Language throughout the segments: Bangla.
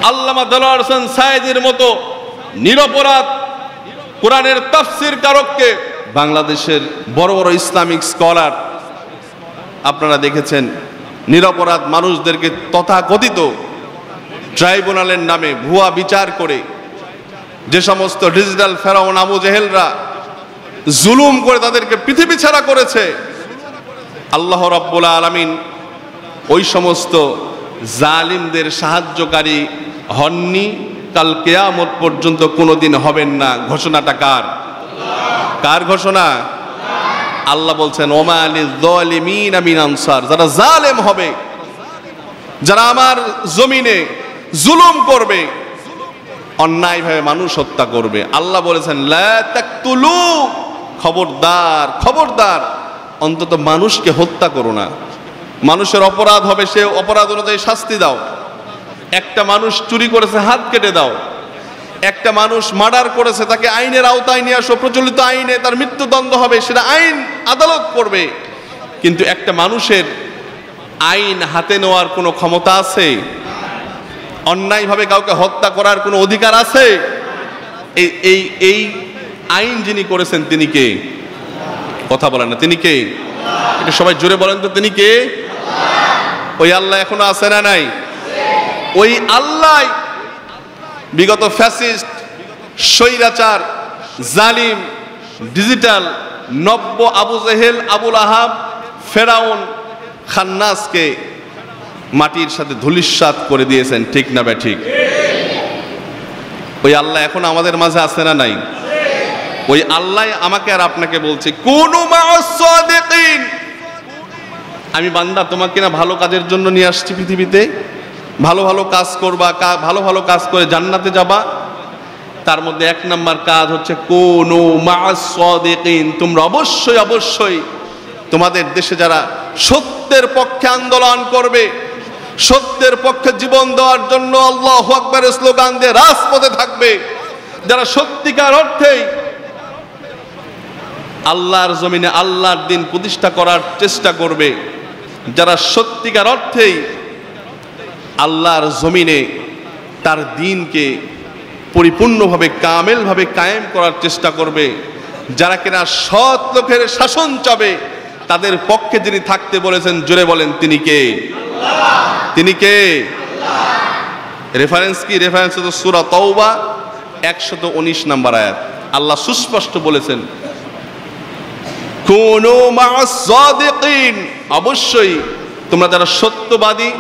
আল্লামা দেলোয়ার হোসেন সায়েদীর মতো নিরপরাধ কোরআনের তাফসীর কারককে বাংলাদেশের বড় বড় ইসলামিক স্কলার আপনারা দেখেছেন নিরপরাধ মানুষদেরকে তথাকথিত ট্রাইব্যুনালের নামে ভুয়া বিচার করে যে সমস্ত ডিজিটাল ফেরাউন আবু জেহেলরা জুলুম করে তাদেরকে পৃথিবী ছাড়া করেছে, আল্লাহ রাব্বুল আলামিন ওই সমস্ত জালিমদের সাহায্যকারী হননি, কাল কিয়ামত পর্যন্ত কোনোদিন হবেন না। ঘোষণাটা কার? কার ঘোষণা? আল্লাহ বলছেন ওমা লিয-যালিমিনা মিন আনসার। যারা জালেম হবে, যারা আমার জমিনে জুলুম করবে, অন্যায়ভাবে মানুষ হত্যা করবে, আল্লাহ বলেছেন লা তাকতুলু, খবরদার খবরদার, অন্তত মানুষকে হত্যা করো না। মানুষের অপরাধ হবে, সে অপরাধ অনুযায়ী শাস্তি দাও। একটা মানুষ চুরি করেছে, হাত কেটে দাও। একটা মানুষ মার্ডার করেছে, তাকে আইনের আওতায় নিয়ে আসো, প্রচলিত আইনে তার মৃত্যুদণ্ড হবে, সেটা আইন আদালত করবে। কিন্তু একটা মানুষের আইন হাতে নেওয়ার কোনো ক্ষমতা আছে? অন্যায়ভাবে কাউকে হত্যা করার কোনো অধিকার আছে? এই আইন যিনি করেছেন তিনি কে? কথা বলেন না, তিনি কে? এটা সবাই জোরে বলেন তো, তিনি কে? ওই আল্লাহ এখনো আছে না নাই? ওই আল্লাহ বিগত ফ্যাসিস্ট, স্বৈরাচার, জালিম, ডিজিটাল নব্য আবু জেহেল, আবুল আহাব, ফেরাউন, খান্নাসকে মাটির সাথে ধূলিসাৎ করে দিয়েছেন, ঠিক না বে ঠিক? ওই আল্লাহ এখন আমাদের মাঝে আছে না নাই? ওই আল্লাহ আমাকে আর আপনাকে বলছে কুনু মা'আস সাদিকিন। আমি বান্দা তোমাকে না ভালো কাজের জন্য নিয়ে আসছি পৃথিবীতে, ভালো ভালো কাজ করবা, ভালো ভালো কাজ করে জান্নাতে যাবা। তার মধ্যে এক নাম্বার কাজ হচ্ছে কুনু মা'আস সাদিকিন। তোমরা অবশ্যই অবশ্যই তোমাদের দেশে যারা সত্যের পক্ষে আন্দোলন করবে, সত্যের পক্ষে জীবন দেওয়ার জন্য আল্লাহু আকবারের স্লোগান দিয়ে রাজপথে থাকবে, যারা সত্যিকার অর্থেই আল্লাহর জমিনে আল্লাহর দিন প্রতিষ্ঠা করার চেষ্টা করবে, যারা সত্যিকার অর্থেই আল্লাহর জমিনে তার দ্বীনকে পরিপূর্ণভাবে কামেলভাবে কায়েম করার চেষ্টা করবে, যারা কিনা সৎ লোকের শাসন চাবে, তাদের পক্ষে যিনি থাকতে বলেছেন, জোরে বলেন তিনি কে? তিনি কে? রেফারেন্স কি? রেফারেন্স হচ্ছে সূরা তাওবা 119 নম্বর আয়াত। আল্লাহ সুস্পষ্ট বলেছেন কুনু মা'আস সাদিকিন। অবশ্যই তোমরা যারা সত্যবাদী,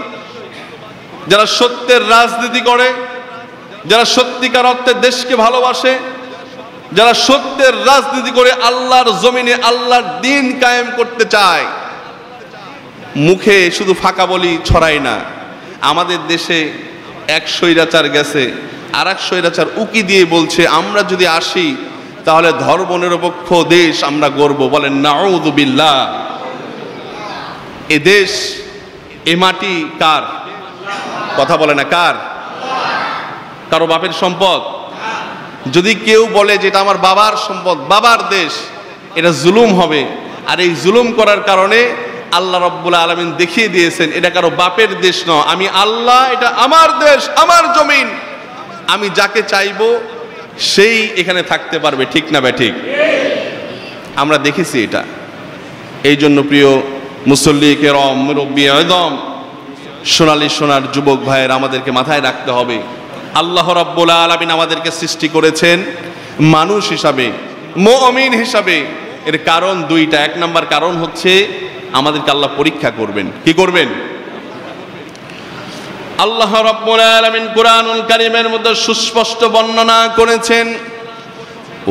যারা সত্যের রাজনীতি করে, যারা সত্যিকার অর্থে দেশকে ভালোবাসে, যারা সত্যের রাজনীতি করে আল্লাহর জমিনে আল্লাহর দ্বীন কায়েম করতে চায়, মুখে শুধু ফাঁকা বলি ছড়ায় না। আমাদের দেশে এক স্বৈরাচার গেছে, আর এক স্বৈরাচার উকি দিয়ে বলছে আমরা যদি আসি তাহলে ধর্মনিরপেক্ষ দেশ আমরা গড়ব। বলেন নাউযু বিল্লাহ। এ দেশ, এ মাটি কার? কথা বলে না, কার? কারো বাপের সম্পদ? যদি কেউ বলে যে এটা আমার বাবার সম্পদ, বাবার দেশ, এটা জুলুম হবে। আর এই জুলুম করার কারণে আল্লাহ রাব্বুল আলামিন দেখিয়ে দিয়েছেন এটা কারো বাপের দেশ নয়, আমি আল্লাহ, এটা আমার দেশ, আমার জমিন, আমি যাকে চাইবো সেই এখানে থাকতে পারবে, ঠিক না বে ঠিক? আমরা দেখেছি এটা। এই জন্য প্রিয় মুসল্লি কেরাম, মুরব্বি আযম, সোনালী সোনার যুবক ভাইয়ের আমাদেরকে মাথায় রাখতে হবে আল্লাহ রাব্বুল আলামিন আমাদেরকে সৃষ্টি করেছেন মানুষ হিসাবে, মুমিন হিসাবে। এর কারণ দুইটা। এক নাম্বার কারণ হচ্ছে আমাদেরকে আল্লাহ পরীক্ষা করবেন। কি করবেন? আল্লাহ রাব্বুল আলামিন কুরআনুল কারীমের মধ্যে সুস্পষ্ট বর্ণনা করেছেন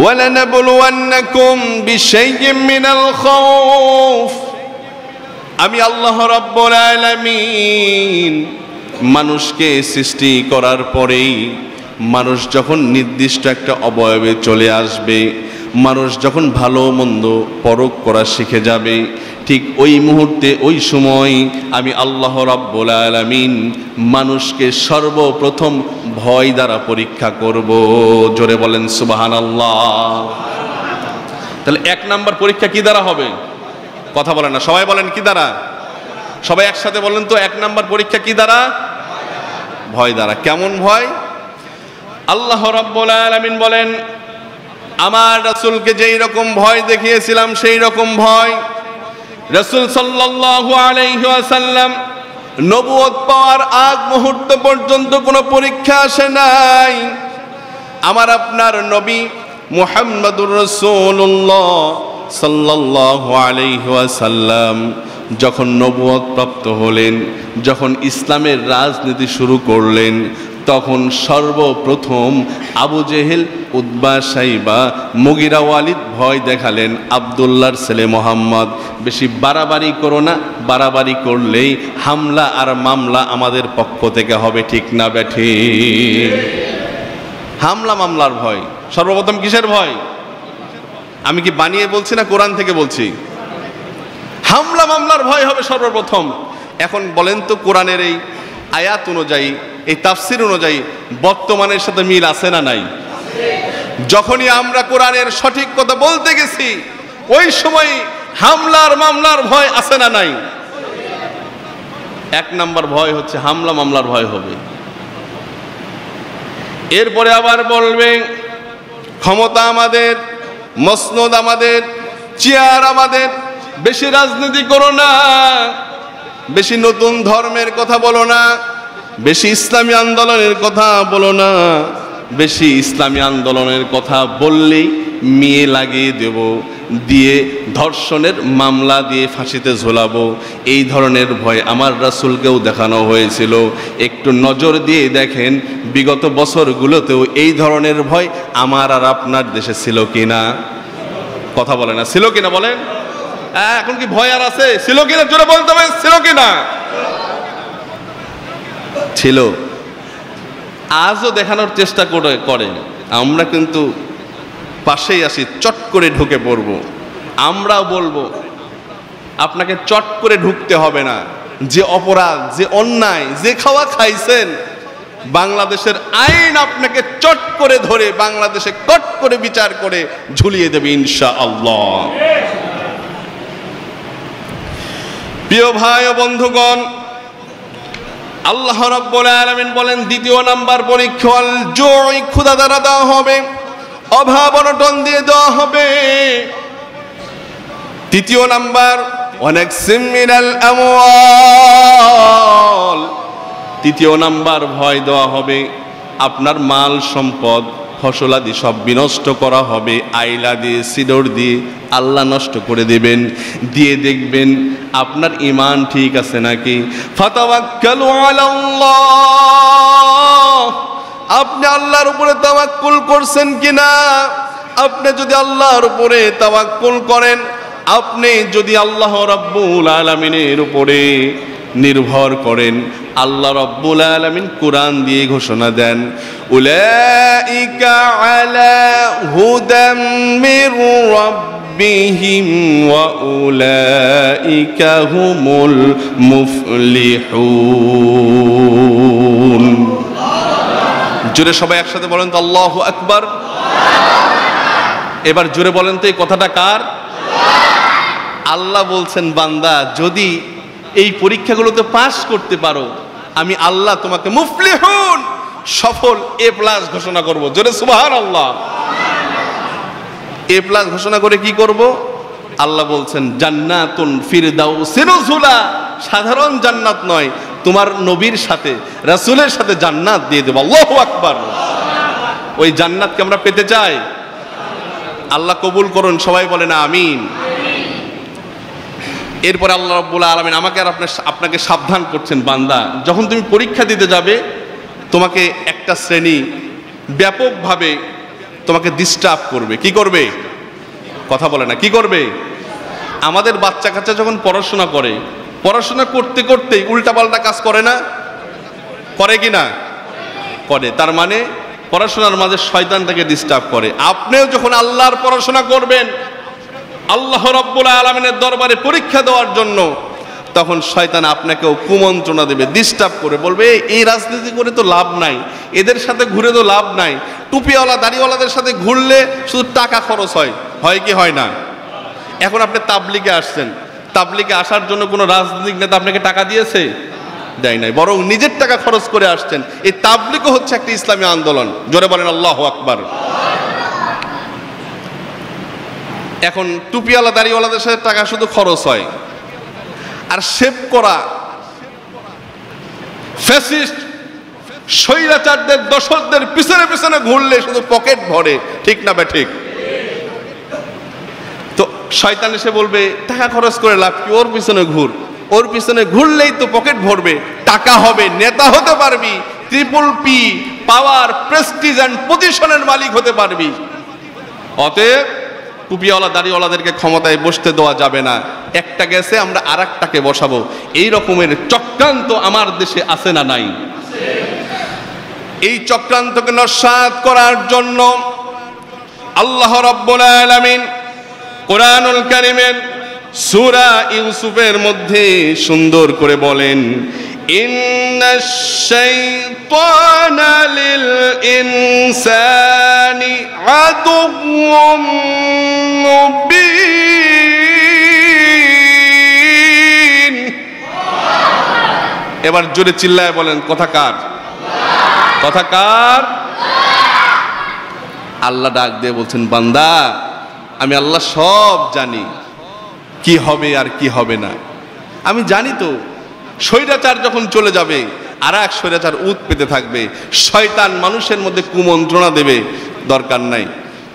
ওয়ালানাবলুওয়ান্নাকুম বিশাইইম মিনাল খাউফ। আমি আল্লাহ রাব্বুল আলামিন মানুষকে সৃষ্টি করার পরেই মানুষ যখন নির্দিষ্ট একটা অবয়বে চলে আসবে, মানুষ যখন ভালো মন্দ পরখ করা শিখে যাবে, ঠিক ওই মুহূর্তে ওই সময় আমি আল্লাহ রাব্বুল আলামিন মানুষকে সর্বপ্রথম ভয় দ্বারা পরীক্ষা করব। জোরে বলেন সুবহানাল্লাহ। তাহলে এক নাম্বার পরীক্ষা কি দ্বারা হবে? কথা বলেন না, সবাই বলেন কি দ্বারা? সবাই একসাথে বলেন তো, এক নাম্বার পরীক্ষা কি দ্বারা? ভয় দ্বারা। কেমন ভয়? আল্লাহ রাব্বুল আলামিন বলেন, আমার রাসূলকে যেই রকম ভয় দেখিয়েছিলাম সেই রকম ভয়। রাসূল সাল্লাল্লাহু আলাইহি ওয়াসাল্লাম নবুয়ত পাওয়ার আগ মুহূর্ত পর্যন্ত কোনো পরীক্ষা আসে নাই। আমার আপনার নবী মুহাম্মদুর রাসূলুল্লাহ সাল্লাল্লাহু আলাইহি ওয়াসাল্লাম যখন নবুয়ত প্রাপ্ত হলেন, যখন ইসলামের রাজনীতি শুরু করলেন, তখন সর্বপ্রথম আবু জেহেল, উতবা, সাইবা, মুগিরা, ওয়ালিদ ভয় দেখালেন আব্দুল্লাহর ছেলে মোহাম্মদ, বেশি বাড়াবাড়ি করো না, বাড়াবাড়ি করলেই হামলা আর মামলা আমাদের পক্ষ থেকে হবে, ঠিক না বেঠি? হামলা মামলার ভয়। সর্বপ্রথম কিসের ভয়? আমি কি বানিয়ে বলছি না কোরআন থেকে বলছি? হামলা মামলার ভয় হবে সর্বপ্রথম। এখন বলেন তো, কোরআনের এই আয়াত অনুযায়ী, এই তাফসির অনুযায়ী বর্তমানের সাথে মিল আছে না নাই? যখনই আমরা কোরআনের সঠিক কথা বলতে গেছি, ওই সময় হামলার মামলার ভয় আছে না নাই? এক নাম্বার ভয় হচ্ছে হামলা মামলার ভয় হবে। এরপরে আবার বলবে ক্ষমতা আমাদের, মসনদ আমাদের, চেয়ার আমাদের, বেশি রাজনীতি করো না, বেশি নতুন ধর্মের কথা বলো না, বেশি ইসলামী আন্দোলনের কথা বলো না, বেশি ইসলামী আন্দোলনের কথা বললেই মেয়ে লাগিয়ে দেব, দিয়ে ধর্ষণের মামলা দিয়ে ফাঁসিতে ঝোলাবো, এই ধরনের ভয় আমার রাসূলকেও দেখানো হয়েছিল। একটু নজর দিয়ে দেখেন বিগত বছরগুলোতেও এই ধরনের ভয় আমার আর আপনার দেশে ছিল কিনা? কথা বলে না, ছিল কিনা বলেন? এখন কি ভয় আর আছে? ছিল কিনা জোরে বলতে হবে, ছিল কিনা? ছিল। আজও দেখানোর চেষ্টা করে। আমরা কিন্তু পাশেই আসি, চট করে ঢুকে পড়ব। আমরাও বলবো আপনাকে চট করে ঢুকতে হবে না। যে অপরাধ, যে অন্যায়, যে খাওয়া খাইছেন, বাংলাদেশের আইন আপনাকে চট করে ধরে বাংলাদেশে কট করে বিচার করে ঝুলিয়ে দেবে ইনশাআল্লাহ। প্রিয় ভাই ও বন্ধুগণ, আল্লাহ রাব্বুল আলামিন বলেন দ্বিতীয় নাম্বার পরীক্ষা আল জুই, ক্ষুধা দ্বারা দেওয়া হবে, অভাব অনটন দিয়ে দেওয়া হবে। তৃতীয় নাম্বার অনেক সিমিনাল আমওয়াল, তৃতীয় নাম্বার ভয় দেওয়া হবে আপনার মাল সম্পদ ফসলাদি সব বিনষ্ট করা হবে, আইলা দিয়ে, সিডর দিয়ে আল্লাহ নষ্ট করে দেবেন, দিয়ে দেখবেন আপনার ঈমান ঠিক আছে নাকি। ফাতাওয়াক্কালু আলাল্লাহ, আপনি আল্লাহর উপরে তাওয়াক্কুল করছেন কিনা? আপনি যদি আল্লাহর উপরে তাওয়াক্কুল করেন, আপনি যদি আল্লাহ রাব্বুল আলামিনের উপরে নির্ভর করেন, আল্লাহ রাব্বুল আলামিন কোরআন দিয়ে ঘোষণা দেন উলাইকা আলা হুদাম মির রাব্বিহিম ওয়া উলাইকা হুমুল মুফলিহুন। জোরে সবাই একসাথে বলেন তো আল্লাহু আকবার। এবার জোরে বলেন তো এই কথাটা কার? আল্লাহ বলছেন, বান্দা যদি এই পরীক্ষাগুলোতে পাস করতে পারো, আমি আল্লাহ তোমাকে মুফলিহুন, সফল, A+ ঘোষণা করব। জোরে সুবহানাল্লাহ। A+ ঘোষণা করে কি করব? আল্লাহ বলছেন জান্নাতুন ফিরদাউসিন নুজুলা, সাধারণ জান্নাত নয়, তোমার নবীর সাথে, রাসূলের সাথে জান্নাত দিয়ে দেব। আল্লাহু আকবার। ওই জান্নাতকে আমরা পেতে চাই। আল্লাহ কবুল করুন, সবাই বলেন আমিন। এরপরে আল্লাহ রাব্বুল আলামিন আমাকে আর আপনাকে সাবধান করছেন, বান্দা যখন তুমি পরীক্ষা দিতে যাবে, তোমাকে একটা শ্রেণী ব্যাপকভাবে তোমাকে ডিস্টার্ব করবে। কি করবে? কথা বলে না, কি করবে? আমাদের বাচ্চা কাচ্চা যখন পড়াশোনা করে, পড়াশোনা করতে করতেই উল্টাপাল্টা কাজ করে না? করে কি না? করে। তার মানে পড়াশোনার মাঝে শয়তান তাকে ডিস্টার্ব করে। আপনিও যখন আল্লাহর পড়াশোনা করবেন, আল্লাহ রাব্বুল আলামিনের দরবারে পরীক্ষা দেওয়ার জন্য, তখন শয়তান আপনাকেও কুমন্ত্রণা দেবে, ডিস্টার্ব করে, বলবে এই রাজনীতি করে তো লাভ নাই, এদের সাথে ঘুরে তো লাভ নাই, টুপিওয়ালা দাড়িওয়ালাদের সাথে ঘুরলে শুধু টাকা খরচ হয়। হয় কি হয় না? এখন আপনি তাবলিগে আসছেন, তাবলিগে আসার জন্য কোনো রাজনৈতিক নেতা আপনাকে টাকা দিয়েছে? দেয় নাই, বরং নিজের টাকা খরচ করে আসছেন। এই তাবলীগও হচ্ছে একটা ইসলামী আন্দোলন। জোরে বলেন আল্লাহু আকবার। এখন টুপিওয়ালা দাড়িওয়ালাদের সাথে টাকা শুধু খরচ হয়, আর শেভ করা ফ্যাসিস্ট স্বৈরাচারদের দোসরদের পিছনে পিছনে ঘুরলে শুধু পকেট ভরে, ঠিক না বে ঠিক? তো শয়তান এসে বলবে টাকা খরচ করে লাভ কি, ওর পিছনে ঘুর, ওর পিছনে ঘুরলেই তো পকেট ভরবে, টাকা হবে, নেতা হতে পারবি, triple P power prestige and পজিশনের মালিক হতে পারবি। অতএব টুপিওয়ালা দাড়িওয়ালাদেরকে ক্ষমতায় বসতে দেওয়া যাবে না, একটা গেছে আমরা আর একটাকে বসাবো। এই রকমের চক্রান্ত আমার দেশে আছে না নাই? এই চক্রান্তকে নস্যাৎ করার জন্য আল্লাহ রাব্বুল আলামিন কোরআনুল কারীমের সূরা ইউসুফের মধ্যে সুন্দর করে বলেন, ইন্নাশ শাইতানা লিল ইনসানি আদুউম মুবিন। এবার জোরে চিল্লায় বলেন কথা কার? কথা কার? আল্লাহ ডাক দিয়ে বলছেন, বান্দা আমি আল্লাহ সব জানি, কি হবে আর কি হবে না আমি জানি। তো স্বৈরাচার যখন চলে যাবে আর এক স্বৈরাচার পেতে থাকবে, শয়তান মানুষের মধ্যে কুমন্ত্রণা দেবে, দরকার নাই।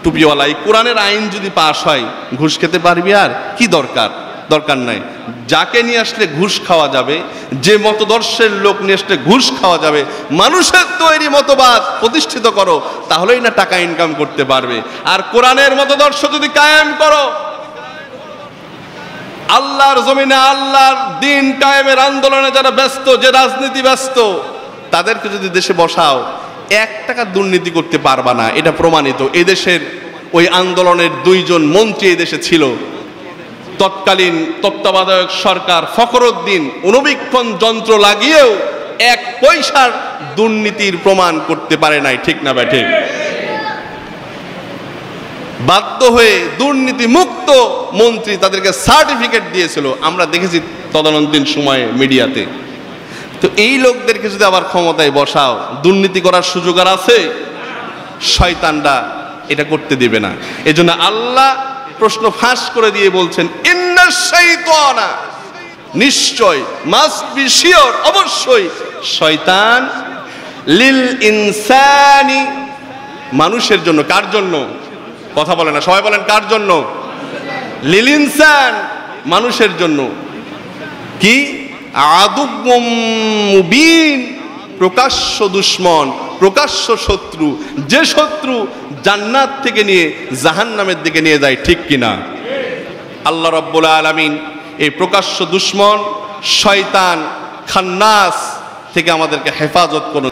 টুপিওয়ালা এই কোরআনের আইন যদি পাশ হয় ঘুষ খেতে পারবি, আর কি দরকার? দরকার নাই। যাকে নিয়ে আসলে ঘুষ খাওয়া যাবে, যে মতদর্শের লোক নিয়ে আসলে ঘুষ খাওয়া যাবে, মানুষের তৈরি মতবাদ প্রতিষ্ঠিত করো, তাহলেই না টাকা ইনকাম করতে পারবে। আর কোরআনের মতদর্শ যদি কায়েম করো, আল্লাহর জমিনে আল্লাহর দিন কায়েমের আন্দোলনে যারা ব্যস্ত, যে রাজনীতি ব্যস্ত, তাদেরকে যদি দেশে বসাও, 1 টাকা দুর্নীতি করতে পারবা না, এটা প্রমাণিত। এদেশের ওই আন্দোলনের 2 জন মন্ত্রী এদেশে ছিল। তৎকালীন তত্ত্বাবধায়ক সরকার ফখরুদ্দিন অণুবীক্ষণ যন্ত্র লাগিয়েও 1 পয়সার দুর্নীতির প্রমাণ করতে পারে নাই, ঠিক না ভাই ঠিক? বাধ্য হয়ে দুর্নীতি মুক্ত মন্ত্রী তাদেরকে সার্টিফিকেট দিয়েছিল, আমরা দেখেছি তদানীন্তন সময়ে মিডিয়াতে। তো এই লোকদেরকে যদি আবার ক্ষমতায় বসাও, দুর্নীতি করার সুযোগ আর আছে? শয়তানরা এটা করতে দিবে না। এজন্য আল্লাহ প্রশ্ন ফাঁস করে দিয়ে বলছেন, ইন্নাশ শাইতানা, নিশ্চয়, মাস্ট বি শিওর, অবশ্যই শয়তান, লিল ইনসানি, মানুষের জন্য। কার জন্য? কথা বলে না, সবাই বলেন কার জন্য? লিল ইনসান, মানুষের জন্য। কি? আদুউম মুবিন, প্রকাশ্য দুশমন, প্রকাশ্য শত্রু। যে শত্রু জান্নাত থেকে নিয়ে জাহান্নামের দিকে নিয়ে যায়, ঠিক কিনা? আল্লাহ রাব্বুল আলামিন এই প্রকাশ্য দুশমন শয়তান খান্নাস থেকে আমাদেরকে হেফাজত করুন।